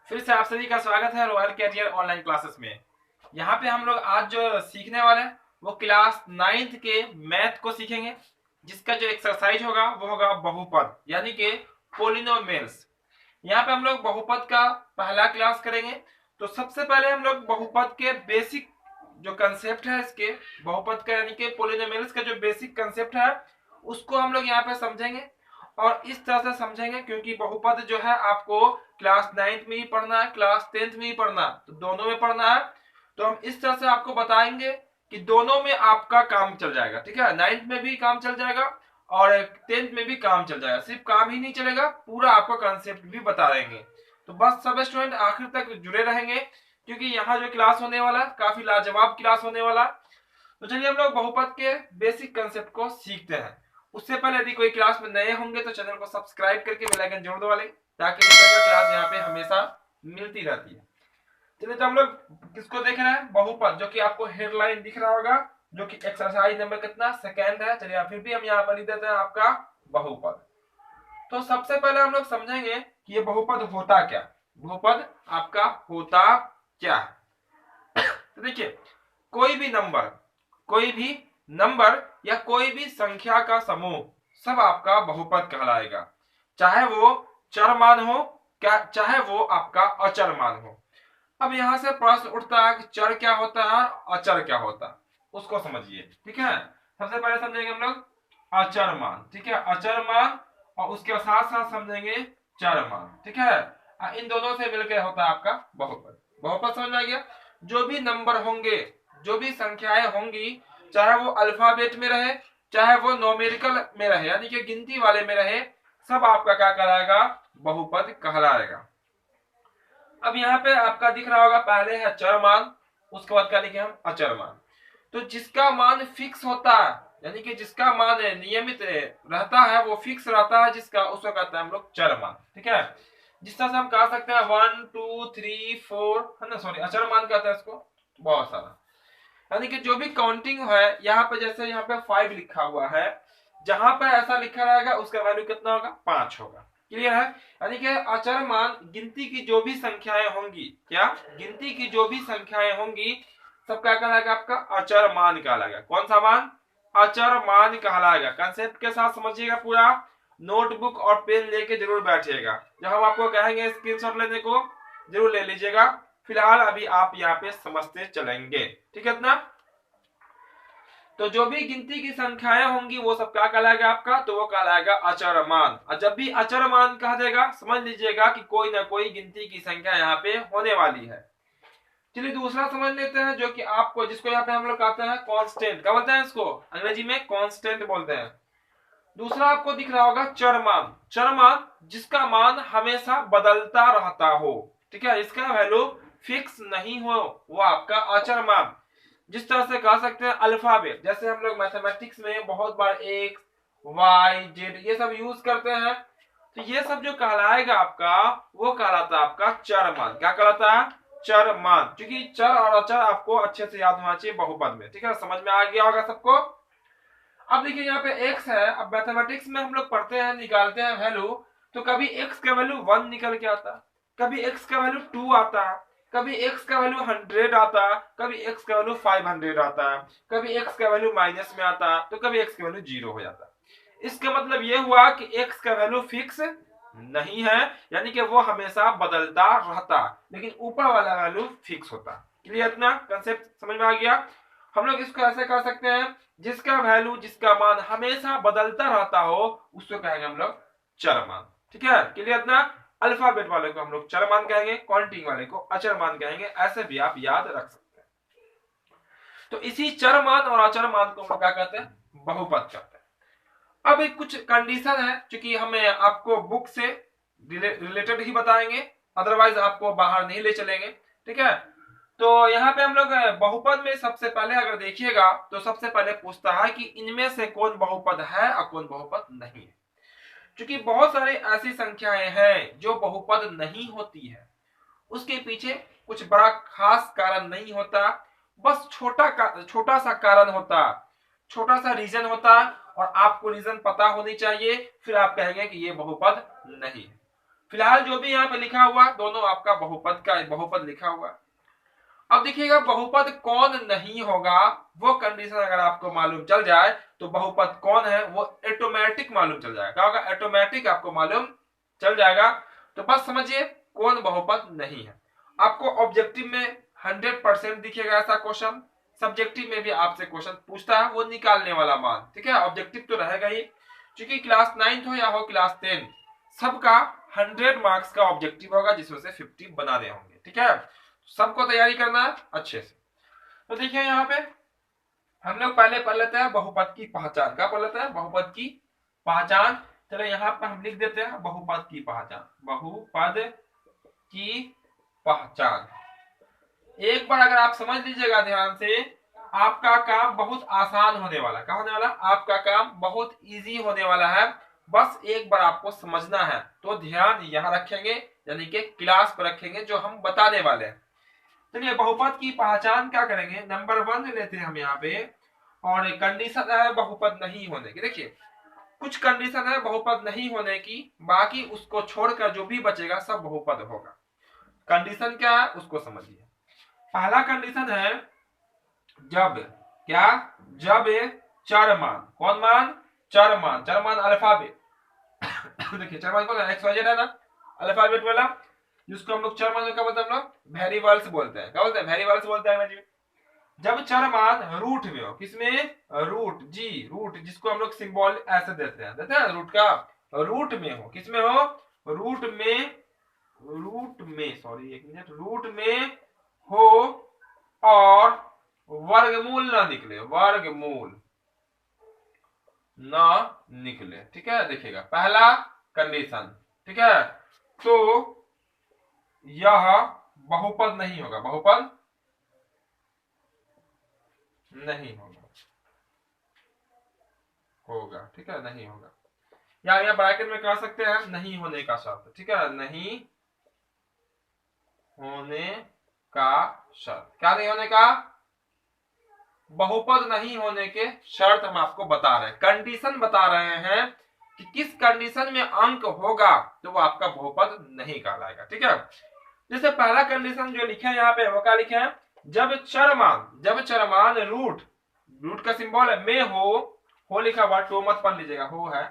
फिर से आप सभी का स्वागत है रॉयल कैरियर ऑनलाइन क्लासेस में। यहाँ पे हम लोग आज जो सीखने वाले हैं वो क्लास 9th के मैथ को सीखेंगे, जिसका जो एक्सरसाइज होगा वो होगा बहुपद यानी कि पोलिनोमियल्स। यहाँ पे हम लोग बहुपद का पहला क्लास करेंगे। तो सबसे पहले हम लोग बहुपद के बेसिक जो कंसेप्ट है इसके बहुपद का यानी कि पोलिनोमियल्स का जो बेसिक कंसेप्ट है उसको हम लोग यहाँ पे समझेंगे। और इस तरह से समझेंगे क्योंकि बहुपद जो है आपको क्लास 9th में ही पढ़ना है, क्लास 10th में ही पढ़ना है, तो दोनों में पढ़ना है। तो हम इस तरह से आपको बताएंगे कि दोनों में आपका काम चल जाएगा। ठीक है, 9th में भी काम चल जाएगा और 10th में भी काम चल जाएगा। सिर्फ काम ही नहीं चलेगा, पूरा आपको कंसेप्ट भी बता देंगे। तो बस सब स्टूडेंट आखिर तक जुड़े रहेंगे क्योंकि यहाँ जो क्लास होने वाला है काफी लाजवाब क्लास होने वाला है। तो चलिए हम लोग बहुपद के बेसिक कंसेप्ट को सीखते हैं। उससे पहले यदि कोई क्लास में नए होंगे तो चैनल को सब्सक्राइब करके बेल आइकन जरूर दबा लें ताकि इस तरह का क्लास यहाँ पे हमेशा मिलती रहती है। चलिए तो हम लोग किसको देख रहे हैं, बहुपद, जो कि आपको हेडलाइन दिख रहा होगा, जो कि एक्सरसाइज नंबर कितना सेकेंड है। चलिए फिर भी हम यहाँ पर लिख देते हैं आपका बहुपद। तो सबसे पहले हम लोग समझेंगे कि ये बहुपद होता क्या, बहुपद आपका होता क्या है। तो देखिए, कोई भी नंबर या कोई भी संख्या का समूह सब आपका बहुपद कहलाएगा, चाहे वो चर मान हो क्या चाहे वो आपका अचर मान हो। अब यहां से प्रश्न उठता है कि चर क्या होता है, अचर क्या होता है, उसको समझिए। ठीक है, सबसे पहले समझेंगे हम लोग अचर मान। ठीक है, अचर मान, और उसके साथ साथ समझेंगे चर मान। ठीक है, इन दोनों से मिलकर होता है आपका बहुपद। बहुपद समझ में आ गया। जो भी नंबर होंगे, जो भी संख्याएं होंगी, चाहे वो अल्फाबेट में रहे चाहे वो नोमेरिकल में रहे यानी कि गिनती वाले में रहे, सब आपका क्या कहलाएगा, बहुपद कहलाएगा। अब यहाँ पे आपका दिख रहा होगा, पहले है चर मान, उसके बाद क्या लिखे हम, अचर मान। तो जिसका मान फिक्स होता है यानी कि जिसका मान नियमित रहता है, वो फिक्स रहता है जिसका, उसको कहते हैं हम लोग चर मान। ठीक है, जिस तरह से हम कह सकते हैं 1 2 3 4 है ना, सॉरी अचर मान कहते हैं इसको, बहुत सारा। यानी कि जो भी काउंटिंग है, यहाँ पे जैसे यहाँ पे 5 लिखा हुआ है, जहां पर ऐसा लिखा रहेगा उसका वैल्यू कितना होगा, 5 होगा। क्लियर है, यानी कि अचर मान गिनती की जो भी संख्याएं होंगी, क्या गिनती की जो भी संख्याएं होंगी, सब क्या कहलाएगा, आपका अचर मान कहलाएगा। कौन सा मान, अचर मान कहलाएगा। कंसेप्ट के साथ समझिएगा पूरा, नोटबुक और पेन लेके जरूर बैठिएगा। जब हम आपको कहेंगे स्क्रीनशॉट लेने को, जरूर ले लीजिएगा। फिलहाल अभी आप यहाँ पे समझते चलेंगे। ठीक है इतना। तो जो भी गिनती की संख्याएं होंगी वो सब क्या कहलाएगा आपका, तो वो कहलाएगा अचर मान। और जब भी अचर मान कह देगा, समझ लीजिएगा कि कोई ना कोई गिनती की संख्या यहाँ पे होने वाली है। चलिए दूसरा समझ लेते हैं, जो कि आपको, जिसको यहाँ पे हम लोग कहते हैं कांस्टेंट। क्या बोलते हैं इसको, अंग्रेजी में कांस्टेंट बोलते हैं। दूसरा आपको दिख रहा होगा चर मान। चर मान जिसका मान हमेशा बदलता रहता हो। ठीक है, इसका वैल्यू फिक्स नहीं हो, वो आपका अचर मान। जिस तरह से कह सकते हैं अल्फाबेट, जैसे हम लोग मैथमेटिक्स में बहुत बार एक्स वाई जेड ये सब यूज करते हैं, तो ये सब जो कहलाएगा आपका, वो कहलाता है आपका चर मान। क्या कहलाता है, चर मान। क्योंकि चर और अचर आपको अच्छे से याद होना चाहिए बहुपद में। ठीक है, समझ में आ गया होगा सबको। अब देखिए यहाँ पे x है। अब मैथमेटिक्स में हम लोग पढ़ते हैं, निकालते हैं वैल्यू, तो कभी x का वैल्यू 1 निकल के आता, कभी x का वैल्यू 2 आता, कभी x का वैल्यू 100 आता, कभी x का वैल्यू 500 आता, कभी x का वैल्यू माइनस में आता, तो कभी x का वैल्यू 0 हो जाता। इसका मतलब ये हुआ कि x का वैल्यू फिक्स नहीं है, यानी कि वो हमेशा बदलता रहता, लेकिन ऊपर वाला वैल्यू फिक्स होता। क्लियर, इतना कंसेप्ट समझ में आ गया। हम लोग इसको ऐसे कह सकते हैं, जिसका वैल्यू, जिसका मान हमेशा बदलता रहता हो, उसको कहेंगे हम लोग चर मान। ठीक है, क्लियर इतना। अल्फाबेट वाले को हम लोग चर मान कहेंगे, काउंटिंग वाले को अचर मान कहेंगे, ऐसे भी आप याद रख सकते हैं। तो इसी चर मान और अचर मान को हम लोग क्या कहते हैं, बहुपद कहते हैं। अब एक कुछ कंडीशन है, क्योंकि हमें आपको बुक से रिलेटेड ही बताएंगे, अदरवाइज आपको बाहर नहीं ले चलेंगे। ठीक है, तो यहाँ पे हम लोग बहुपद में सबसे पहले अगर देखिएगा तो सबसे पहले पूछता है कि इनमें से कौन बहुपद है और कौन बहुपद नहीं है। क्योंकि बहुत सारे ऐसी संख्याएं हैं जो बहुपद नहीं होती है, उसके पीछे कुछ बड़ा खास कारण नहीं होता, बस छोटा सा कारण होता, छोटा सा रीजन होता, और आपको रीजन पता होनी चाहिए, फिर आप कहेंगे कि ये बहुपद नहीं है। फिलहाल जो भी यहाँ पे लिखा हुआ दोनों आपका बहुपद का बहुपद लिखा हुआ। अब देखिएगा बहुपद कौन नहीं होगा, वो कंडीशन अगर आपको मालूम चल जाए तो बहुपद कौन है वो ऑटोमेटिक मालूम चल जाएगा। क्या होगा? ऑटोमेटिक आपको मालूम चल जाएगा। तो बस समझिए कौन बहुपद नहीं है। आपको ऑब्जेक्टिव में 100% दिखेगा ऐसा क्वेश्चन, सब्जेक्टिव में भी आपसे क्वेश्चन पूछता है वो निकालने वाला मान, ठीक है। ऑब्जेक्टिव तो रहेगा ही, क्योंकि क्लास 9 हो या हो क्लास 10 सबका 100 मार्क्स का ऑब्जेक्टिव होगा जिसमें से 50 बनाने होंगे, ठीक है। सबको तैयारी करना है अच्छे से। तो देखिए यहाँ पे हम लोग पहले पढ़ लेते हैं बहुपद की पहचान। क्या पढ़ लेते हैं? बहुपद की पहचान। चलो यहाँ पर हम लिख देते हैं बहुपद की पहचान। बहुपद की पहचान एक बार अगर आप समझ लीजिएगा ध्यान से, आपका काम बहुत आसान होने वाला। क्या होने वाला? आपका काम बहुत इजी होने वाला है। बस एक बार आपको समझना है, तो ध्यान यहाँ रखेंगे, यानी कि क्लास पर रखेंगे जो हम बताने वाले हैं। चलिए बहुपद की पहचान क्या करेंगे, नंबर 1 लेते हैं हम यहाँ पे। और कंडीशन है बहुपद नहीं होने की। देखिए कुछ कंडीशन है बहुपद नहीं होने की, बाकी उसको छोड़कर जो भी बचेगा सब बहुपद होगा। कंडीशन क्या है उसको समझिए। पहला कंडीशन है जब, क्या? जब चर मान, कौन मान? चर मान। चर मान अल्फाबेट देखिए चर मान कौन है? एक्स वाई जेड है ना, अल्फाबेट वाला, जिसको हम लोग चर मान का मतलब हम लोग वेरिएबल्स बोलते हैं। क्या बोलते हैं? वेरिएबल्स बोलते हैं जी। जब चर मान रूट में हो, किसमें? रूट, जी रूट, जिसको हम लोग सिंबल ऐसे देते हैं रूट का, रूट में हो। किसमें हो? रूट में, रूट में, सॉरी एक मिनट, रूट में हो और वर्गमूल ना निकले, वर्गमूल ना निकले, ठीक है। देखिएगा पहला कंडीशन, ठीक है। तो यह बहुपद नहीं होगा, बहुपद नहीं होगा, होगा, ठीक है, नहीं होगा। या यहाँ ब्रैकेट में कह सकते हैं नहीं होने का शर्त, ठीक है, नहीं होने का शर्त। क्या नहीं होने का? बहुपद नहीं होने के शर्त हम आपको बता रहे हैं, कंडीशन बता रहे हैं कि किस कंडीशन में अंक होगा तो वो आपका बहुपद नहीं कहलाएगा, ठीक है। जैसे पहला कंडीशन जो लिखे हैं यहाँ पे वो क्या लिखे हैं? जब चरमान, जब चरमान रूट, रूट का सिंबल है में हो लिखा हुआ, टू मत पढ़ लीजिएगा, हो है,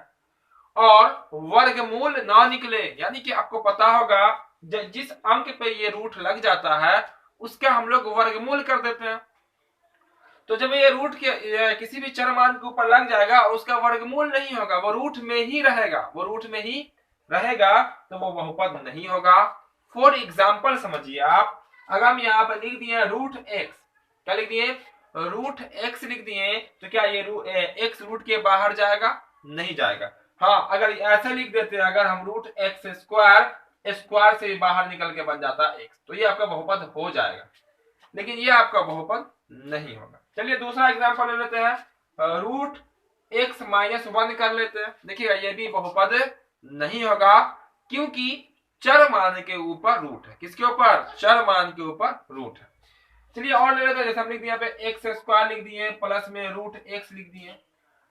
और वर्गमूल ना निकले, यानी कि आपको पता होगा जिस अंक पे ये रूट लग जाता है उसका हम लोग वर्गमूल कर देते हैं। तो जब ये रूट के किसी भी चर मान के ऊपर लग जाएगा और उसका वर्गमूल नहीं होगा, वो रूट में ही रहेगा, वो रूट में ही रहेगा, तो वो बहुपद नहीं होगा। फॉर एग्जाम्पल समझिए आप, अगर हम यहाँ पर लिख दिए रूट एक्स, क्या लिख दिए? रूट एक्स लिख दिए, तो क्या ये एक्स रूट के बाहर जाएगा? नहीं जाएगा। हाँ अगर ऐसे लिख देते हैं, अगर हम रूट एक्स स्क्वायर, स्क्वायर से बाहर निकल के बन जाता एक्स, तो ये आपका बहुपद हो जाएगा, लेकिन ये आपका बहुपद नहीं होगा। चलिए दूसरा एग्जांपल ले लेते हैं, रूट एक्स माइनस 1 कर लेते हैं। देखिएगा ये भी बहुपद नहीं होगा, क्योंकि चर मान के ऊपर रूट है। किसके ऊपर? चर मान के ऊपर रूट है। चलिए और ले लेते हैं, जैसे हम लिख दिए यहाँ पे एक्स स्क्वायर लिख दिए, प्लस में रूट एक्स लिख दिए।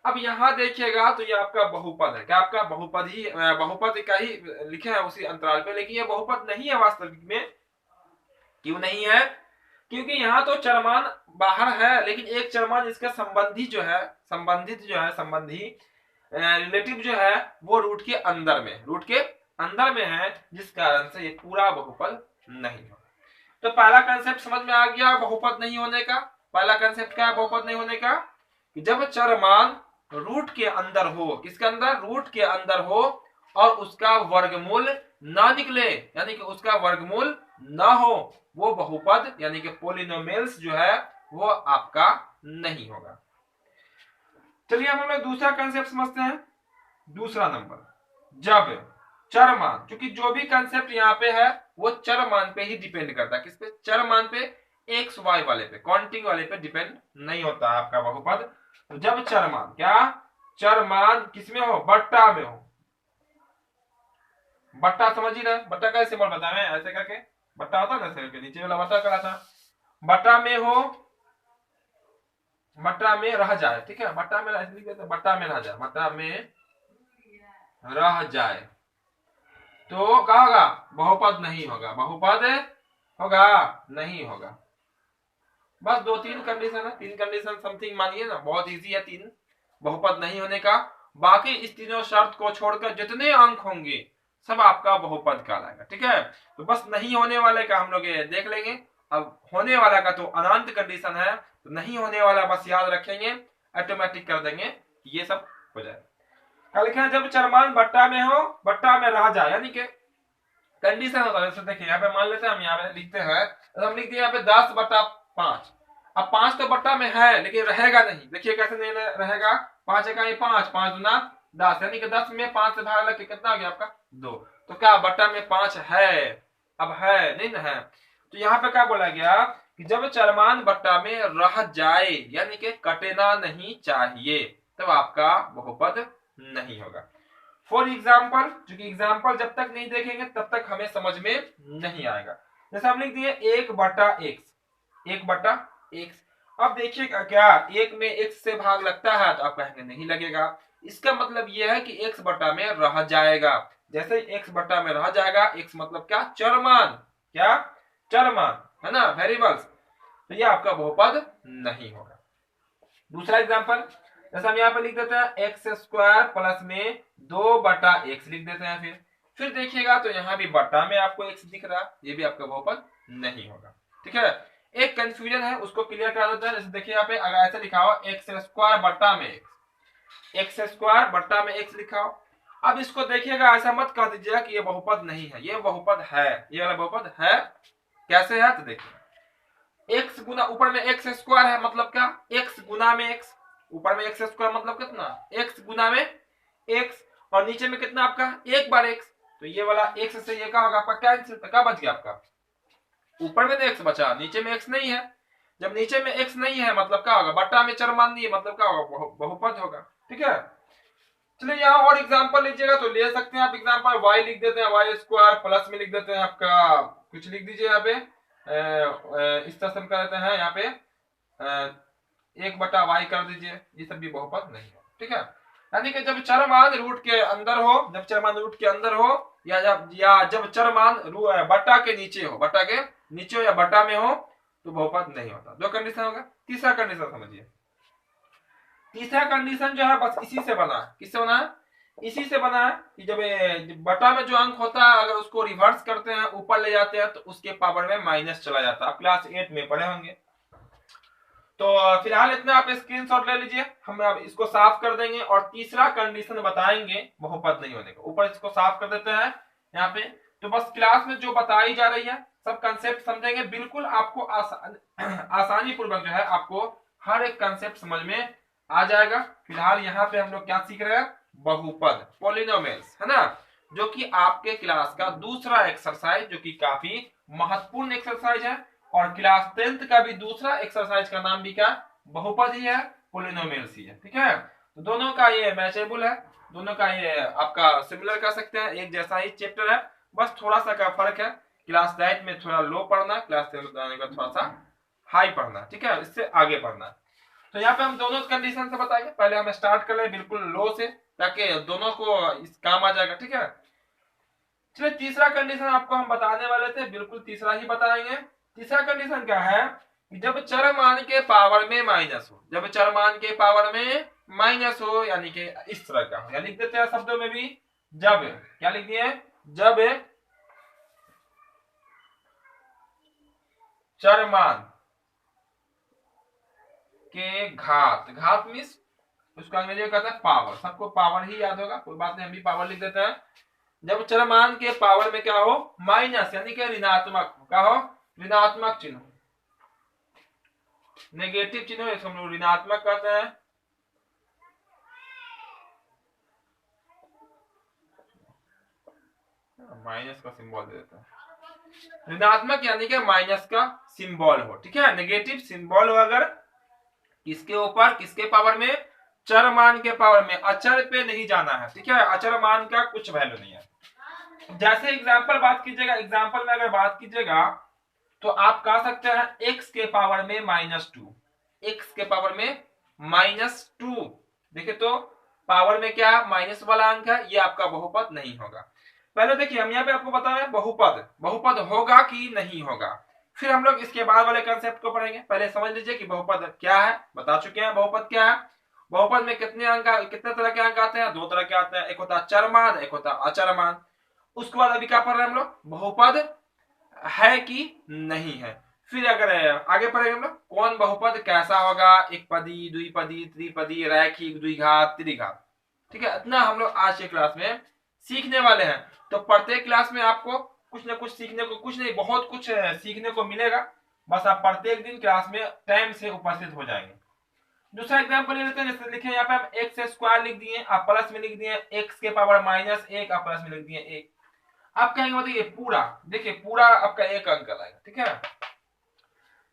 अब यहाँ देखिएगा तो ये आपका बहुपद है। क्या? आपका बहुपद ही, बहुपद का ही लिखे है उसी अंतराल पे, लेकिन ये बहुपद नहीं है वास्तविक में। क्यों नहीं है? क्योंकि यहाँ तो चरमान बाहर है, लेकिन एक चरमान इसका संबंधी जो है, संबंधित जो है, संबंधी रिलेटिव जो है वो रूट के अंदर में, रूट के अंदर में है, जिस कारण से ये पूरा बहुपद नहीं होगा। तो पहला कंसेप्ट समझ में आ गया बहुपद नहीं होने का। पहला कंसेप्ट क्या है बहुपद नहीं होने का? कि जब चरमान रूट के अंदर हो, किसके अंदर? रूट के अंदर हो और उसका वर्गमूल ना निकले, यानी कि उसका वर्गमूल ना हो, वो बहुपद यानी कि पोलिनोमियल्स जो है वो आपका नहीं होगा। चलिए अब हम लोग दूसरा कंसेप्ट समझते हैं। दूसरा नंबर, जब चर मान, क्योंकि जो भी कंसेप्ट यहाँ पे है वो चर मान पे ही डिपेंड करता है। किस पे? चर मान पे, एक्स वाई वाले पे, काउंटिंग वाले पे डिपेंड नहीं होता है आपका बहुपद। तो जब चर मान, क्या? चर मान किसमें हो? बट्टा में हो। बट्टा समझ ही ना, बट्टा का सिंबल बताएं ऐसे करके, बट्टा होता है ना सेल के नीचे वाला बट्टा करा था। बट्टा में हो, बट्टा में रह जाए, ठीक है, बट्टा में बट्टा में रह जाए, बट्टा में रह जाए। तो क्या होगा, बहुपद नहीं होगा, बहुपद होगा नहीं होगा। बस दो तीन कंडीशन है, तीन कंडीशन समथिंग मानिए ना, बहुत इजी है तीन बहुपद नहीं होने का। बाकी इस तीनों शर्त को छोड़कर जितने अंक होंगे सब आपका बहुपद कहलाएगा। ठीक है, तो बस नहीं होने वाले का हम लोग ये देख लेंगे। अब होने वाला का तो अनंत कंडीशन है, तो नहीं होने वाला बस याद रखेंगे, ऑटोमेटिक कर देंगे, ये सब हो जाए। कल क्या, जब चरमान बट्टा में हो, बट्टा में रह जाए, यानी कि कंडीशन होता है। जैसे देखिए यहाँ पे मान लेते हैं, हम यहाँ पे लिखते हैं, तो हम लिखते हैं यहाँ पे 10/5। अब 5 तो बट्टा में है लेकिन रहेगा नहीं, देखिए कैसे नहीं रहेगा, 5 का 5, 5 दूना 10, यानी कि 10 में 5 से भाग लग के कितना आ गया आपका 2। तो क्या बट्टा में 5 है, अब है नहीं ना है। तो यहाँ पे क्या बोला गया कि जब चरमान बट्टा में रह जाए, यानी कि कटेना नहीं चाहिए, तब आपका बहुपद नहीं होगा। फॉर एग्जाम्पल, क्योंकि एग्जाम्पल जब तक नहीं देखेंगे तब तक हमें समझ में नहीं आएगा। जैसे हम लिख दिए 1/x, 1/x। अब देखिएगा क्या, एक में x से भाग लगता है, तो आप कहेंगे नहीं लगेगा। इसका मतलब यह है कि x बटा में रह जाएगा। जैसे x बटा में रह जाएगा, x मतलब क्या, चरमान, क्या चरमान है ना, वेरिएबल्स, तो ये आपका बहुपद नहीं होगा। दूसरा एग्जाम्पल, जैसे हम यहाँ पे लिख देते हैं x² प्लस में 2/x लिख देते हैं। फिर देखिएगा तो यहाँ भी बट्टा में आपको x दिख रहा है, ये भी आपका बहुपद नहीं होगा। ठीक है, एक कंफ्यूजन है उसको क्लियर कर देते हैं। जैसे देखिए यहाँ पे अगर ऐसे लिखा हो x² बट्टा में x² बट्टा में x लिखा हो, अब इसको देखिएगा ऐसा मत कह दीजिएगा कि ये बहुपद नहीं है, ये बहुपद है, ये वाला बहुपद है। कैसे है, तो देखिए x गुना ऊपर में x² है, मतलब क्या, x गुना में x, ऊपर में x² मतलब कितना, x गुना में x, और नीचे में कितना आपका 1/x, तो ये वाला x से ये क्या होगा आपका कैंसिल, तो क्या बच गया आपका, ऊपर में तो x बचा, नीचे में x नहीं है। जब नीचे में x नहीं है मतलब क्या होगा, बट्टा में चरमान नहीं है, मतलब क्या होगा, बहुपद होगा। ठीक है, चलिए यहाँ और एग्जांपल लीजिएगा तो ले सकते हैं आप एग्जांपल, y लिख देते हैं, y² प्लस में लिख देते हैं आपका, कुछ लिख दीजिए यहाँ पे, इस तरह से हम कर देते हैं यहाँ पे 1/y कर दीजिए, ये सब भी बहुपद नहीं है। ठीक है, यानी कि जब चरमान रूट के अंदर हो, जब चरमान रूट के अंदर हो, या जब चरमान बट्टा के नीचे हो, बट्टा के नीचे हो या बट्टा में हो, तो बहुपद नहीं होता। दो कंडीशन होगा। तीसरा कंडीशन समझिए, तीसरा कंडीशन जो है बस इसी से बना है, किससे बना है, इसी से बना है कि जब बटा में जो अंक होता है अगर उसको रिवर्स करते हैं, ऊपर ले जाते हैं, तो उसके पावर में माइनस चला जाता है। आप क्लास 8 में पढ़े होंगे। तो फिलहाल इतना आप स्क्रीनशॉट ले लीजिए, हम अब इसको साफ कर देंगे और तीसरा कंडीशन बताएंगे बहुपद नहीं होने का। ऊपर इसको साफ कर देते हैं यहाँ पे। तो बस क्लास में जो बताई जा रही है सब कंसेप्ट समझेंगे, बिल्कुल आपको आसानी पूर्वक जो है आपको हर एक कंसेप्ट समझ में आ जाएगा। फिलहाल यहाँ पे हम लोग क्या सीख रहे हैं, बहुपद, पॉलिनोमियल्स, है ना, जो कि आपके क्लास का दूसरा एक्सरसाइज, जो कि काफी महत्वपूर्ण एक्सरसाइज है। और क्लास 10th का भी दूसरा एक्सरसाइज का नाम भी क्या, बहुपद ही है, पॉलिनोमियल्स ही है। ठीक है, तो दोनों का ये मैचेबल है, दोनों का ये आपका सिमिलर कर सकते हैं, एक जैसा ही चैप्टर है, बस थोड़ा सा का फर्क है। क्लास 9 में थोड़ा लो पढ़ना, क्लास 10 आने का थोड़ा सा हाई पढ़ना। ठीक है, इससे आगे पढ़ना। तो यहाँ पे हम दोनों कंडीशन से बताएंगे। पहले हम स्टार्ट कर ले बिल्कुल लो से, ताकि दोनों को इस काम आ जाएगा। ठीक है, चलिए तीसरा कंडीशन आपको हम बताने वाले थे, बिल्कुल तीसरा ही बताएंगे। तीसरा कंडीशन क्या है कि जब चर मान के पावर में माइनस हो, जब चर मान के पावर में माइनस हो, यानी कि इस तरह का हो, या लिख देते हैं शब्दों में भी, जब, क्या लिख दिए, जब चर मान के घात, घात मीन्स उसको अंग्रेजी में कहते हैं पावर, सबको पावर ही याद होगा, कोई बात नहीं, हम भी पावर लिख देते हैं। जब चरमान के पावर में क्या हो, माइनस, यानी कि ऋणात्मक, क्या हो, ऋणात्मक चिन्ह, नेगेटिव चिन्ह, इसको हम लोग ऋणात्मक कहते हैं। माइनस का सिंबल दे देते हैं, ऋणात्मक यानी कि माइनस का सिंबल हो। ठीक है, नेगेटिव सिंबल हो अगर, किसके ऊपर, किसके पावर में, चर मान के पावर में, अचर पे नहीं जाना है। ठीक है, अचर मान का कुछ वैल्यू नहीं है। जैसे एग्जांपल बात कीजिएगा, एग्जांपल में अगर बात कीजिएगा तो आप कह सकते हैं x के पावर में -2, x के पावर में -2। देखिए तो पावर में क्या माइनस वाला अंक है, ये आपका बहुपद नहीं होगा। पहले देखिए हम यहाँ पे आपको बता रहे हैं बहुपद, बहुपद होगा कि नहीं होगा, फिर हम लोग इसके बाद वाले कंसेप्ट को पढ़ेंगे। पहले समझ लीजिए कि बहुपद क्या है, बता चुके हैं बहुपद क्या है। बहुपद में कितने अंक, कितने तरह के अंक आते हैं, दो तरह के आते हैं, एक होता है चरमान, एक होता है अचरमान। उसके बाद अभी क्या पढ़ रहे हैं हम लोग, बहुपद है कि नहीं है। फिर अगर आगे पढ़ेंगे हम लोग कौन बहुपद कैसा होगा, एक पदी, द्विपदी, त्रिपदी, रैखिक, द्विघात, त्रिघात। ठीक है, इतना हम लोग आज के क्लास में सीखने वाले हैं। तो प्रत्येक क्लास में आपको कुछ ना कुछ सीखने को, कुछ नहीं बहुत कुछ सीखने को मिलेगा। बस आप प्रत्येक दिन क्लास में टाइम से उपस्थित हो जाएंगे। दूसरा एग्जाम्पल ले लेते हैं, जैसे लिखे यहाँ पे हम एक्स स्क्वायर लिख दिए, आप प्लस में लिख दिए एक्स के पावर माइनस एक, आप प्लस में लिख दिए एक। आप कहेंगे बताइए पूरा, देखिए पूरा आपका एक अंक आएगा। ठीक है,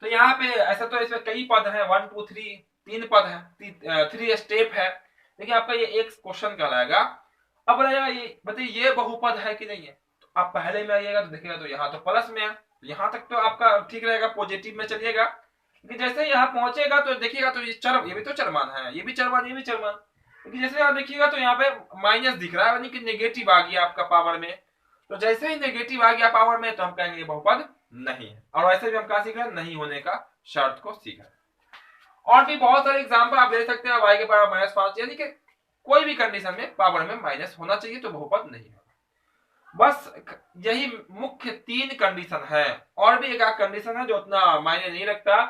तो यहाँ पे ऐसा तो इसमें कई पद है, 1 2 3, तीन पद है, 3 स्टेप है। देखिए आपका ये एक क्वेश्चन कहलाएगा। अब रहेगा ये बताइए ये बहुपद है कि नहीं है। तो आप पहले में आइएगा तो देखिएगा तो यहाँ तो प्लस में है, तो यहाँ तक तो आपका ठीक रहेगा, पॉजिटिव में चलिएगा। लेकिन जैसे यहाँ पहुंचेगा तो देखिएगा तो ये चर, ये भी तो चरमान है, ये भी चरमान, ये भी चरमान। लेकिन जैसे यहाँ देखिएगा तो यहाँ पे माइनस दिख रहा है, यानी कि नेगेटिव आ गया आपका पावर में। तो जैसे ही नेगेटिव आ गया पावर में तो हम कहेंगे ये बहुपद नहीं है। और वैसे भी हम क्या सीख रहे हैं, नहीं होने का शर्त को सीख रहे हैं। और भी बहुत सारे एग्जाम्पल आप दे सकते हैं, y के पावर -5, यानी कि कोई भी कंडीशन में पावर में माइनस होना चाहिए तो बहुपद नहीं होगा। बस यही मुख्य 3 कंडीशन है, और भी एक आध कंडीशन है जो उतना मायने नहीं रखता।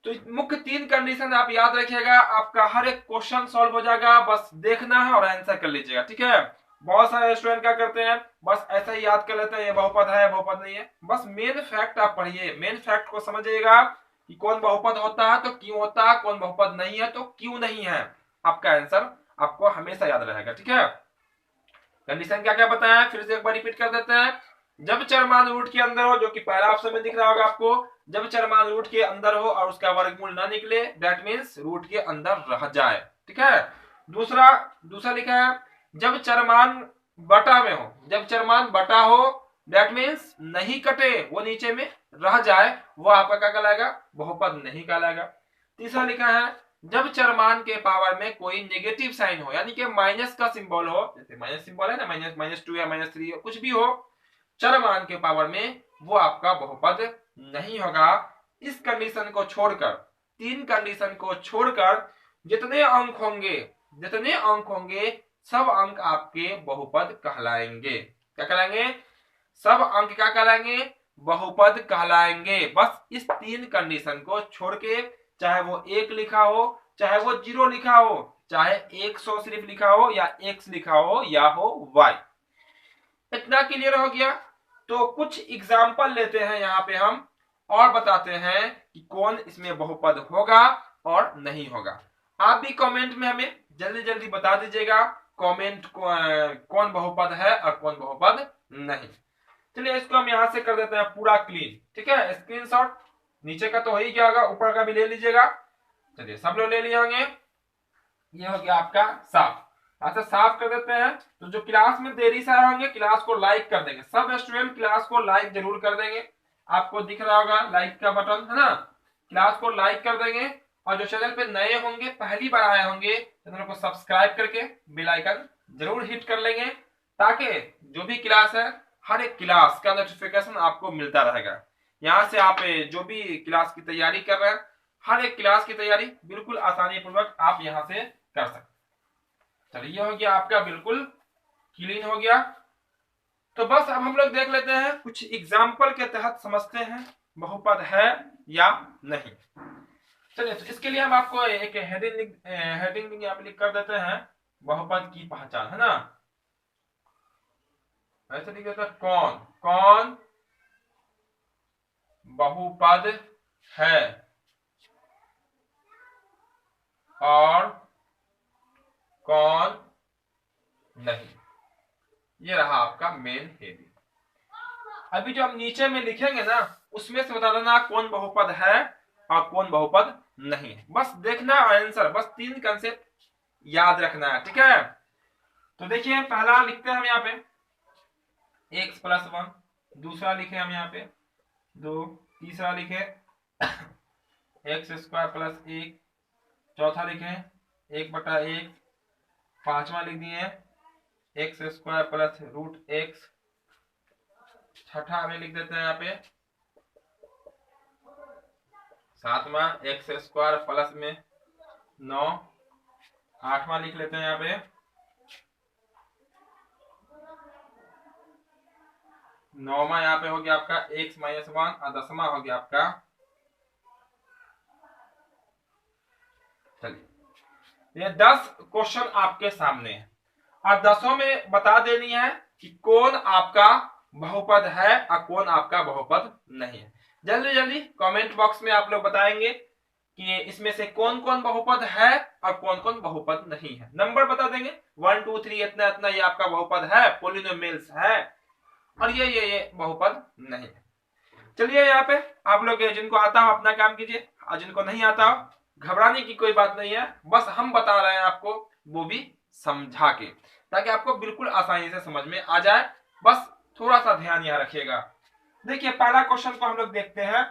तो मुख्य 3 कंडीशन आप याद रखिएगा, आपका हर एक क्वेश्चन सॉल्व हो जाएगा, बस देखना है और आंसर कर लीजिएगा। ठीक है, बहुत सारे स्टूडेंट क्या करते हैं, बस ऐसा ही याद कर लेते हैं ये बहुपद है बहुपद नहीं है। बस मेन फैक्ट आप पढ़िए, मेन फैक्ट को समझिएगा कि कौन बहुपद होता है तो क्यों होता है, कौन बहुपद नहीं है तो क्यों नहीं है। आपका आंसर आपको हमेशा याद रहेगा। ठीक है, कंडीशन क्या क्या बताया फिर से एक बार रिपीट कर देते हैं। जब चरमान रूट के अंदर हो, जो कि पहला ऑप्शन में दिख रहा होगा आपको, जब चरमान रूट के अंदर हो और उसका वर्गमूल ना निकले, दैट मींस रूट के अंदर रह जाए। ठीक है, दूसरा लिखा है जब चरमान बटा में हो, जब चरमान बटा हो दैट मींस नहीं कटे, वो नीचे में रह जाए, वो आपका क्या कहलाएगा, बहुपद नहीं कहलाएगा। तीसरा लिखा है जब चरमान के पावर में कोई नेगेटिव साइन हो, यानी कि माइनस का सिंबल हो, जैसे माइनस सिंबल है ना, -2 या -3 कुछ भी हो, चरमान के पावर में, वो आपका बहुपद नहीं होगा। इस कंडीशन को छोड़कर, 3 कंडीशन को छोड़कर जितने अंक होंगे सब अंक आपके बहुपद कहलाएंगे। क्या कहलाएंगे, सब अंक क्या कहलाएंगे, बहुपद कहलाएंगे। बस इस 3 कंडीशन को छोड़ के, चाहे वो 1 लिखा हो, चाहे वो 0 लिखा हो, चाहे 100 सिर्फ लिखा हो, या x लिखा हो, या हो y। इतना क्लियर हो गया। तो कुछ एग्जाम्पल लेते हैं यहाँ पे हम, और बताते हैं कि कौन इसमें बहुपद होगा और नहीं होगा। आप भी कमेंट में हमें जल्दी जल्दी बता दीजिएगा कमेंट कौन बहुपद है और कौन बहुपद नहीं। चलिए इसको हम यहाँ से कर देते हैं पूरा क्लीन। ठीक है, स्क्रीनशॉट नीचे का तो हो ही गया होगा, ऊपर का भी ले लीजिएगा। चलिए सब लोग ले लिए होंगे, ये हो गया आपका साफ। अच्छा साफ कर देते हैं। तो जो क्लास में देरी से आए होंगे क्लास को लाइक कर देंगे, सब स्टूडेंट क्लास को लाइक जरूर कर देंगे। आपको दिख रहा होगा लाइक का बटन है ना, क्लास को लाइक कर देंगे। और जो चैनल पे नए होंगे, पहली बार आए होंगे, चैनल को सब्सक्राइब करके बेल आइकन जरूर हिट कर लेंगे, ताकि जो भी क्लास है हर एक क्लास का नोटिफिकेशन आपको मिलता रहेगा। यहाँ से आप जो भी क्लास की तैयारी कर रहे हैं, हर एक क्लास की तैयारी बिल्कुल आसानी पूर्वक आप यहाँ से कर सकते। चलिए ये हो गया आपका बिल्कुल क्लीन हो गया। तो बस अब हम लोग देख लेते हैं, कुछ एग्जाम्पल के तहत समझते हैं बहुपद है या नहीं। चलिए तो इसके लिए हम आपको एक हेडिंग यहाँ पे लिख कर देते हैं, बहुपद की पहचान, है ना। ऐसे लिख देते हैं, कौन बहुपद है और कौन नहीं। ये रहा आपका मेन हेडिंग। अभी जो हम नीचे में लिखेंगे ना, उसमें से बता देना कौन बहुपद है और कौन बहुपद नहीं है। बस देखना आंसर, बस 3 कंसेप्ट याद रखना है। ठीक है, तो देखिए पहला लिखते हैं हम यहाँ पे x + 1, दूसरा लिखे हम यहाँ पे 2, तीसरा लिखे x² + 1, चौथा लिखे 1/1, पांचवा लिख दिए x square plus root x, छठा में लिख देते हैं यहाँ पे, सातवां एक्स स्क्वायर प्लस में 9, आठवां लिख लेते हैं यहाँ पे, नौवां यहाँ पे हो गया आपका एक्स माइनस 1, और 10वां हो गया आपका, चलिए ये 10 क्वेश्चन आपके सामने है और 10 में बता देनी है कि कौन आपका बहुपद है और कौन आपका बहुपद नहीं है। जल्दी जल्दी कमेंट बॉक्स में आप लोग बताएंगे कि इसमें से कौन कौन बहुपद है और कौन कौन बहुपद नहीं है। नंबर बता देंगे 1 2 3 इतना इतना, ये आपका बहुपद है, पोलिनोमियल्स है, और ये बहुपद नहीं है। चलिए यहाँ पे आप लोग जिनको आता हो अपना काम कीजिए, और जिनको नहीं आता हो घबराने की कोई बात नहीं है, बस हम बता रहे हैं आपको, वो भी समझा के, ताकि आपको बिल्कुल आसानी से समझ में आ जाए। बस थोड़ा सा ध्यान यहाँ रखिएगा। देखिए पहला क्वेश्चन को हम लोग देखते हैं।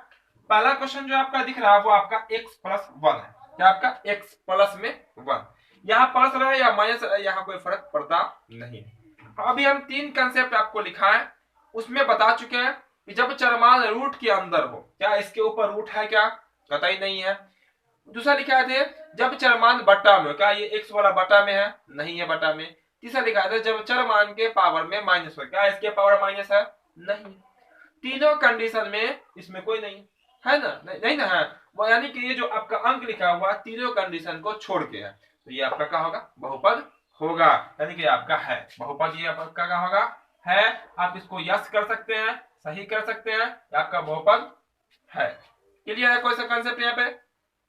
पहला क्वेश्चन जो आपका दिख रहा है वो आपका x प्लस 1 है। क्या आपका x प्लस में 1, यहाँ प्लस रहे या माइनस रहे यहाँ कोई फर्क पड़ता नहीं है। अभी हम 3 कंसेप्ट आपको लिखा है, उसमें बता चुके हैं कि जब चरमान रूट के अंदर हो, क्या इसके ऊपर रूट है क्या, कतई नहीं है। दूसरा लिखा है जब चरमान बट्टा में, क्या ये x वाला बट्टा में है, नहीं है बट्टा में। तीसरा लिखा है जब चरमान के पावर में माइनस हो, क्या इसके पावर माइनस है, नहीं। तीनों कंडीशन में इसमें कोई नहीं है ना, नहीं ना है वो, यानी कि ये जो आपका अंक लिखा हुआ तीनों कंडीशन को छोड़ के है, तो ये आपका क्या होगा, बहुपद होगा, यानी कि आपका है बहुपद, ये आपका क्या होगा, है। आप इसको यस कर सकते हैं, सही कर सकते हैं, आपका बहुपद है। क्लियर है कोई सा कंसेप्ट यहाँ पे,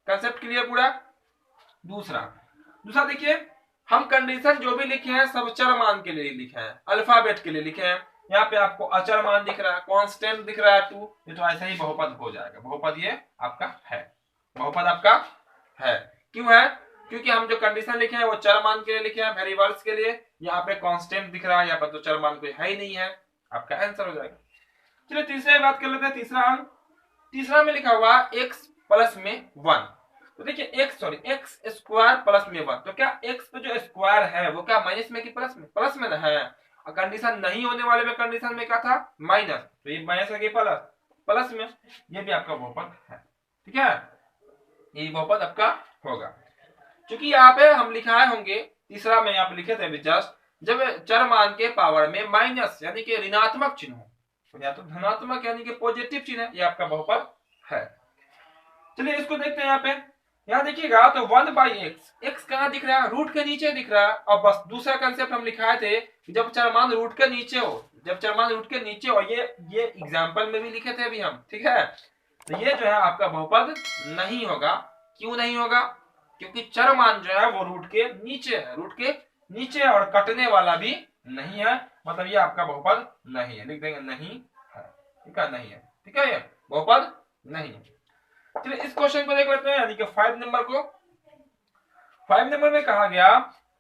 कंसेप्ट क्लियर पूरा। दूसरा देखिए, हम कंडीशन जो भी लिखे हैं सब चर मान के लिए लिखे हैं, अल्फाबेट के लिए लिखे हैं। यहाँ पे आपको अचर मान दिख रहा है, कांस्टेंट दिख रहा है 2, ये तो ऐसा ही बहुपद हो जाएगा। बहुपद ये आपका है, बहुपद आपका है। क्यों है, क्योंकि हम जो कंडीशन लिखे हैं वो चर मान के लिए लिखे हैं, वेरिएबल्स के लिए। यहाँ पे कांस्टेंट दिख रहा है, यहाँ पर तो चर मान कोई है ही नहीं है, आपका आंसर हो जाएगा। चलिए तीसरे बात कर लेते हैं, तीसरा अंक। तीसरा में लिखा हुआ x प्लस में 1, तो देखिए एक्स स्क्वायर प्लस में 1, तो क्या x पे जो स्क्वायर है वो क्या माइनस में कि प्लस में, प्लस में है। और कंडीशन नहीं होने वाले में कंडीशन में क्या था, माइनस, तो ये माइनस है कि प्लस, प्लस में, ये भी आपका बहुपद है। ठीक है, ये बहुपद आपका होगा। क्योंकि यहाँ पे हम लिखा होंगे, तीसरा में यहाँ पे लिखे थे जस्ट, जब चर मान के पावर में माइनस यानी कि ऋणात्मक चिन्ह हो, या तो धनात्मक यानी कि पॉजिटिव चिन्ह है, ये आपका बहुपद है। चलिए इसको देखते हैं। यहाँ पे यहाँ देखिएगा तो 1/x, x कहाँ दिख रहा है, रूट के नीचे दिख रहा है। और बस दूसरा कंसेप्ट हम लिखाए थे कि जब चरमान रूट के नीचे हो, जब चरमान रूट के नीचे हो, ये एग्जांपल में भी लिखे थे अभी हम। ठीक है, तो ये जो है आपका बहुपद नहीं होगा। क्यों नहीं होगा, क्योंकि चरमान जो है वो रूट के नीचे है, रूट के नीचे, और कटने वाला भी नहीं है, मतलब ये आपका बहुपद नहीं है, लिख देंगे नहीं है। ठीक है, नहीं है, ठीक है, ये बहुपद नहीं है। चलिए इस क्वेश्चन को देख लेते हैं, यानी कि 5 नंबर को। 5 नंबर में कहा गया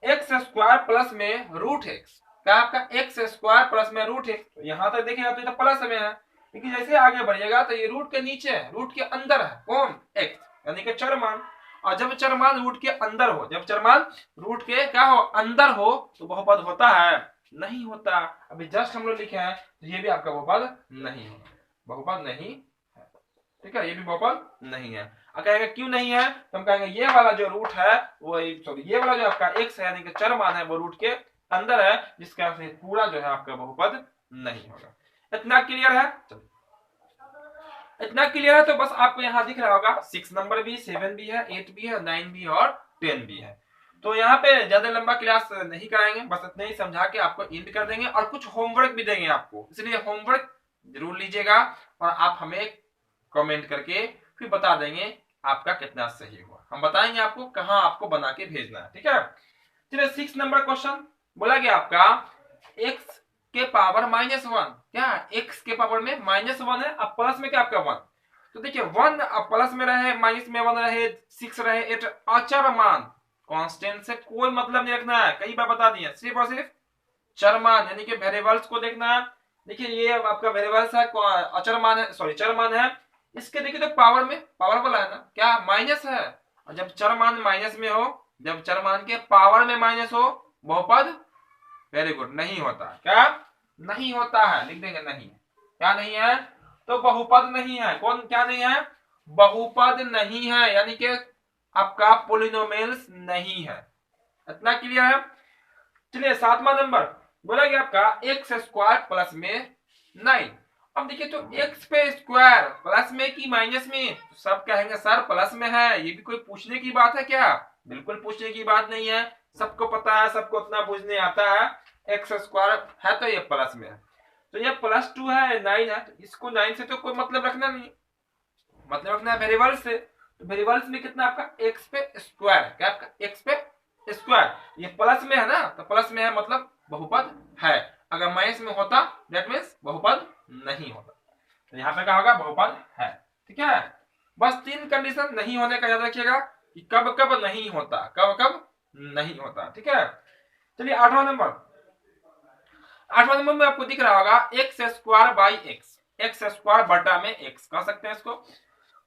एक्स स्क्वायर प्लस में रूट एक्स, क्या आपका एक्स स्क्वायर प्लस में रूट एक्स। तो यहां तक देखिए तो प्लस में है, लेकिन जैसे आगे बढ़िएगा तो ये रूट के नीचे है, रूट के अंदर है कौन, एक्स, यानी कि चरमान। और जब चरमान रूट के अंदर हो, जब चरमान रूट के क्या हो, अंदर हो, तो बहुपद होता है, नहीं होता। अभी जस्ट हम लोग लिखे हैं, तो ये भी आपका बहुपद नहीं होगा, बहुपद नहीं है। ठीक है, ये भी बहुपद नहीं है। और कहेंगे क्यों नहीं है, तो हम कहेंगे ये वाला जो रूट है वो, सॉरी ये वाला जो आपका एक्स है यानी कि चरमान है वो रूट के अंदर है, जिसका पूरा जो है आपका बहुपद नहीं होगा। इतना क्लियर है, इतना क्लियर है। तो बस आपको यहाँ दिख रहा होगा 6 नंबर भी, 7 भी है, 8 भी है, 9 भी और 10 भी है। तो यहाँ पे ज्यादा लंबा क्लास नहीं कराएंगे, बस इतना ही समझा के आपको एंड कर देंगे, और कुछ होमवर्क भी देंगे आपको, इसलिए होमवर्क जरूर लीजिएगा, और आप हमें कमेंट करके फिर बता देंगे आपका कितना सही हुआ। हम बताएंगे आपको कहां आपको बना के भेजना है। ठीक है, चलिए 6 नंबर क्वेश्चन बोला गया आपका x के पावर -1, क्या x के पावर में -1 है, अब प्लस में क्या आपका 1। तो देखिए 1 अब प्लस में रहे, माइनस में 1 रहे, 6 रहे, 8, अचर मान, कांस्टेंट से कोई मतलब नहीं रखना है, कई बार बता दिए, सिर्फ और सिर्फ चरमान यानी कि वेरिएबल्स को देखना है। देखिए ये आपका वेरिएबल्स है, अचर मान है, सॉरी चर मान है। इसके देखिए तो पावर में, पावर वाला है ना, क्या माइनस है, और जब चर मान माइनस में हो, जब चर मान के पावर में माइनस हो, बहुपद वेरी गुड, नहीं होता। क्या नहीं होता है, लिख देंगे नहीं। क्या नहीं है, तो बहुपद नहीं है। कौन क्या नहीं है, बहुपद नहीं है, यानी कि आपका पोलिनोमियल्स नहीं है। इतना क्लियर है। चलिए 7वां नंबर बोला गया आपका एक्स स्क्वायर प्लस में 9। अब देखिए तो एक्स पे स्क्वायर प्लस में कि माइनस में, तो सब कहेंगे सर प्लस में है। ये भी कोई पूछने की बात है क्या, बिल्कुल पूछने की बात नहीं है। सबको पता है, सबको उतना पूछने आता है। एक्स स्क्वायर है तो ये प्लस में है, तो ये +2 है 9 है, तो इसको 9 से तो कोई मतलब रखना नहीं, मतलब रखना है वेरिएबल से। तो वेरिएबल्स में कितना आपका एक्स पे स्क्वायर, क्या आपका एक्स पे स्क्वायर, ये प्लस में है ना, तो प्लस में है मतलब बहुपद है। अगर माइनस में होता दैट मींस बहुपद नहीं होता। तो यहाँ पे क्या होगा, बहुपद है। ठीक है, बस 3 कंडीशन नहीं होने का याद रखिएगा कि कब कब नहीं होता, कब कब नहीं होता। ठीक है, चलिए 8वां नंबर। 8वां नंबर में आपको दिख रहा होगा x square by x, x square बटा में एक्स कह सकते हैं इसको।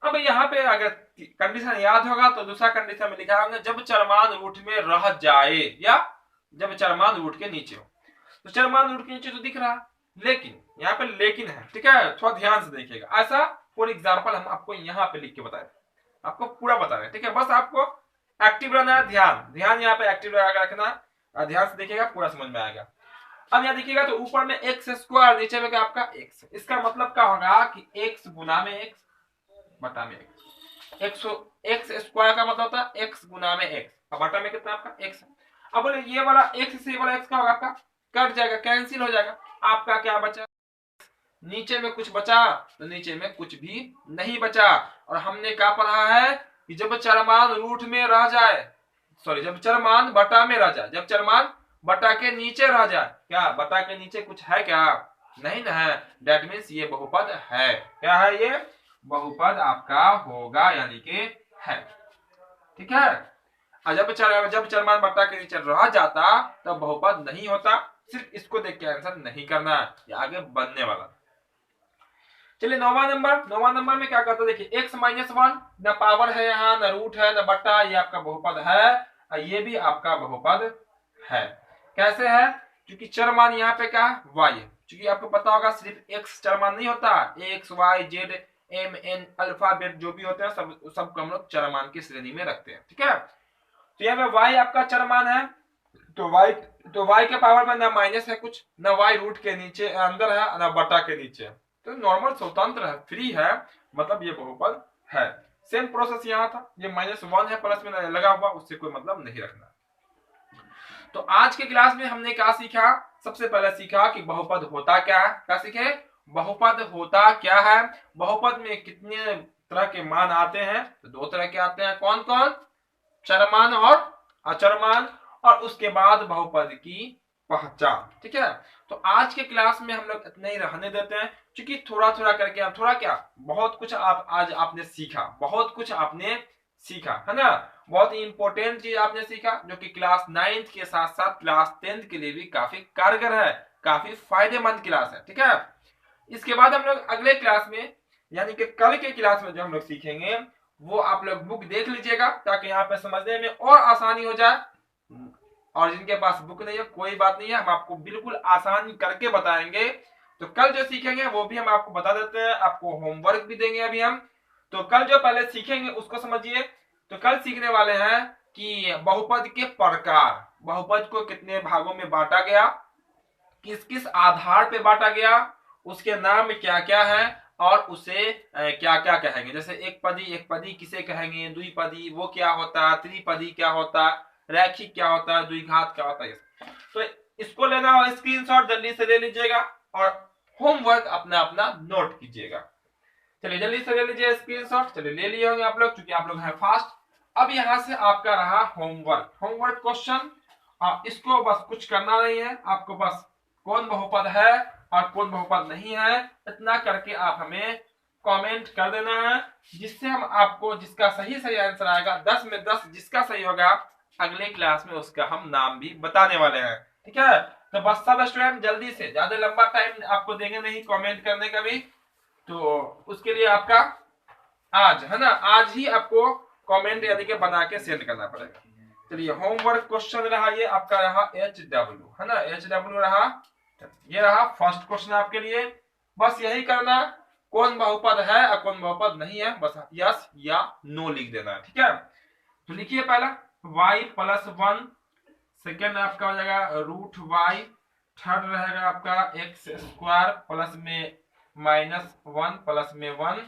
अब यहाँ पे अगर कंडीशन याद होगा तो दूसरा कंडीशन में लिखा होगा जब चरमान रूट में रह जाए या जब चरमान रूट के नीचे हो। तो चरमान रूट के नीचे तो दिख रहा, लेकिन यहाँ पे लेकिन है। ठीक है, थोड़ा ध्यान से देखिएगा। ऐसा फॉर एग्जाम्पल हम आपको यहाँ पे लिख के बताए, आपको पूरा बता रहे हैं। ठीक है, बस आपको एक्टिव रहना है, ध्यान यहाँ पे एक्टिव रखना, ध्यान से देखिएगा, पूरा समझ में आएगा। अब यहाँ देखिएगा तो ऊपर में एक्स स्क्वायर, नीचे में क्या आपका एक्स, इसका मतलब क्या होगा कि एक्स गुना में एक्स बटा में एक्स। एक्स स्क्वायर का मतलब होता है एक्स गुना में एक्स, और बटा में कितना आपका एक्स। अब बोले ये वाला एक्स से ये वाला एक्स का होगा आपका कट जाएगा, कैंसिल हो जाएगा। आपका क्या बचा, नीचे में कुछ बचा, तो नीचे में कुछ भी नहीं बचा। और हमने क्या पढ़ा है कि जब चरमान रूट में रह जाए, सॉरी जब चरमान बटा में रह जाए, जब चरमान बटा के नीचे रह जाए, क्या बटा के नीचे कुछ है क्या, नहीं ना है, दैट मीन्स ये बहुपद है। क्या है, ये बहुपद आपका होगा, यानी कि है। ठीक है, और जब चरमान बटा के नीचे रह जाता तब बहुपद नहीं होता। सिर्फ इसको देख के आंसर नहीं करना, ये आगे बनने वाला। चलिए 9वां नंबर में क्या करता है, देखिए x-1 न पावर है यहाँ, न रूट है, न बट्टा, ये आपका बहुपद है, और ये भी आपका बहुपद है। कैसे है, क्योंकि चरमान यहाँ पे क्या y है। क्योंकि आपको पता होगा सिर्फ x चरमान नहीं होता, x y z m n alphabet जो भी होते हैं सब हम लोग चरमान की श्रेणी में रखते हैं। ठीक है, तो यहाँ पे y आपका चरमान है, तो y के पावर में न माइनस है कुछ, न y रूट के नीचे अंदर है, न बटा के नीचे, तो नॉर्मल स्वतंत्र है, फ्री है, मतलब ये बहुपद है। सेम प्रोसेस यहाँ था, ये -1 है प्लस में लगा हुआ, उससे कोई मतलब नहीं रखना। तो आज के क्लास में हमने क्या सीखा, सबसे पहले सीखा कि बहुपद होता क्या है। क्या सीखे, बहुपद होता क्या है, बहुपद में कितने तरह के मान आते हैं, तो 2 तरह के आते हैं। कौन कौन, चरमान और अचरमान, और उसके बाद बहुपद की पहचान। ठीक है, तो आज के क्लास में हम लोग इतना ही रहने देते हैं, क्योंकि थोड़ा थोड़ा करके थोड़ा क्या बहुत कुछ आज आपने सीखा, बहुत कुछ आपने सीखा है ना, बहुत ही इंपॉर्टेंट चीज आपने सीखा, जो कि क्लास 9th के साथ साथ क्लास 10th के लिए भी काफी कारगर है, काफी फायदेमंद क्लास है। ठीक है, इसके बाद हम लोग अगले क्लास में, यानी कि कल के क्लास में जो हम लोग सीखेंगे, वो आप लोग बुक देख लीजिएगा, ताकि यहाँ पे समझने में और आसानी हो जाए। और जिनके पास बुक नहीं है कोई बात नहीं है, हम आपको बिल्कुल आसान करके बताएंगे। तो कल जो सीखेंगे वो भी हम आपको बता देते हैं, आपको होमवर्क भी देंगे अभी हम। तो कल जो पहले सीखेंगे उसको समझिए। तो कल सीखने वाले हैं कि बहुपद के प्रकार, बहुपद को कितने भागों में बांटा गया, किस किस आधार पे बांटा गया, उसके नाम क्या क्या है, और उसे क्या क्या कहेंगे। जैसे एक पदी किसे कहेंगे, द्विपदी वो क्या होता है, त्रिपदी क्या होता है, रैखिक क्या होता है, द्विघात क्या होता है। तो इसको लेना हो स्क्रीनशॉट जल्दी से ले लीजिएगा, और होमवर्क अपना अपना नोट कीजिएगा। चलिए जल्दी से ले लीजिए स्क्रीनशॉट, चलिए ले लिए होंगे आप लोग, क्योंकि आप लोग हैं फास्ट। अब यहाँ से आपका रहा होमवर्क क्वेश्चन, इसको बस कुछ करना नहीं है, आपको बस कौन बहुपद है और कौन बहुपद नहीं है, इतना करके आप हमें कमेंट कर देना है, जिससे हम आपको जिसका सही आंसर आएगा 10 में 10 जिसका सही होगा, अगले क्लास में उसका हम नाम भी बताने वाले हैं। ठीक है, तो बस सब स्टूडेंट जल्दी से, ज्यादा लंबा टाइम आपको देंगे नहीं कमेंट करने का भी, तो उसके लिए आपका आज है ना, आज ही आपको कमेंट यानी कि बना के सेंड करना पड़ेगा। चलिए होमवर्क क्वेश्चन रहा ये आपका रहा HW, है ना, HW रहा। ये रहा फर्स्ट क्वेश्चन आपके लिए। बस यही करना, कौन बहुपद है और कौन बहुपद नहीं है, बस यस या नो लिख देना, ठीक है। तो लिखिए पहला y+1, सेकेंड आपका हो जाएगा √y, थर्ड रहेगा आपका x² प्लस में -1 प्लस में 1,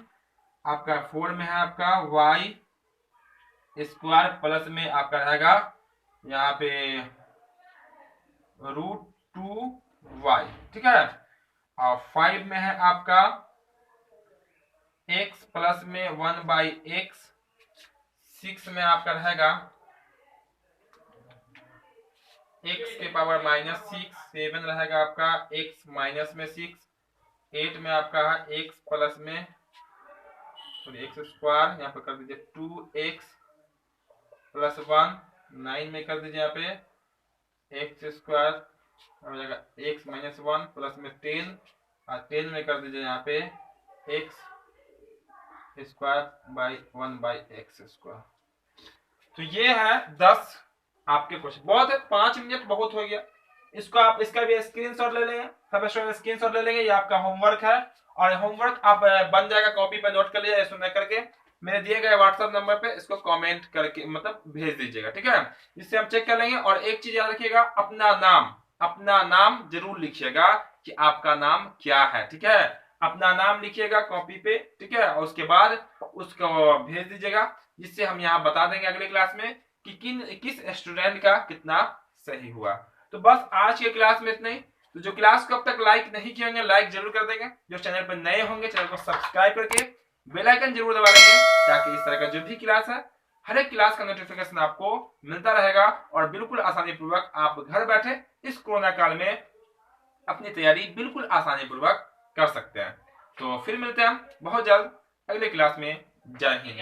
आपका 4 में है आपका y² प्लस में आपका रहेगा यहाँ पे √2y, ठीक है। और 5 में है आपका x प्लस में 1/x, 6 में आपका रहेगा x के पावर -6, 7 रहेगा आपका x माइनस में 6, 8 में आपका है x प्लस में x², यहाँ पे कर दीजिए 2x प्लस 1, 9 में कर दीजिए यहाँ पे x² हो जाएगा x माइनस 1 प्लस में 10, और 10 में कर दीजिए यहाँ पे x²/1/x²। तो ये है 10 आपके क्वेश्चन। बहुत है, 5 मिनट बहुत हो गया। इसको आप इसका भी स्क्रीनशॉट ले लेंगे, सब स्टूडेंट स्क्रीनशॉट ले लेंगे, ये आपका होमवर्क है। और होमवर्क आप बन जाएगा, कॉपी पे नोट कर लिया, इसको नहीं करके मेरे दिए गए व्हाट्सएप नंबर पे इसको कमेंट करके मतलब भेज दीजिएगा, ठीक है, जिससे हम चेक कर लेंगे। और एक चीज याद रखिएगा, अपना नाम जरूर लिखिएगा कि आपका नाम क्या है, ठीक है। अपना नाम लिखिएगा कॉपी पे, ठीक है, और उसके बाद उसको भेज दीजिएगा, जिससे हम यहाँ बता देंगे अगले क्लास में कि किस स्टूडेंट का कितना सही हुआ। तो बस आज के क्लास में इतना ही। तो जो क्लास को अब तक लाइक नहीं किए होंगे लाइक जरूर कर देंगे, जो चैनल पर नए होंगे चैनल को सब्सक्राइब करके बेल आइकन जरूर दबा देंगे, ताकि इस तरह का जो भी क्लास है हर एक क्लास का नोटिफिकेशन आपको मिलता रहेगा और बिल्कुल आसानी पूर्वक आप घर बैठे इस कोरोना काल में अपनी तैयारी बिल्कुल आसानी पूर्वक कर सकते हैं। तो फिर मिलते हैं बहुत जल्द अगले क्लास में। जय हिंद।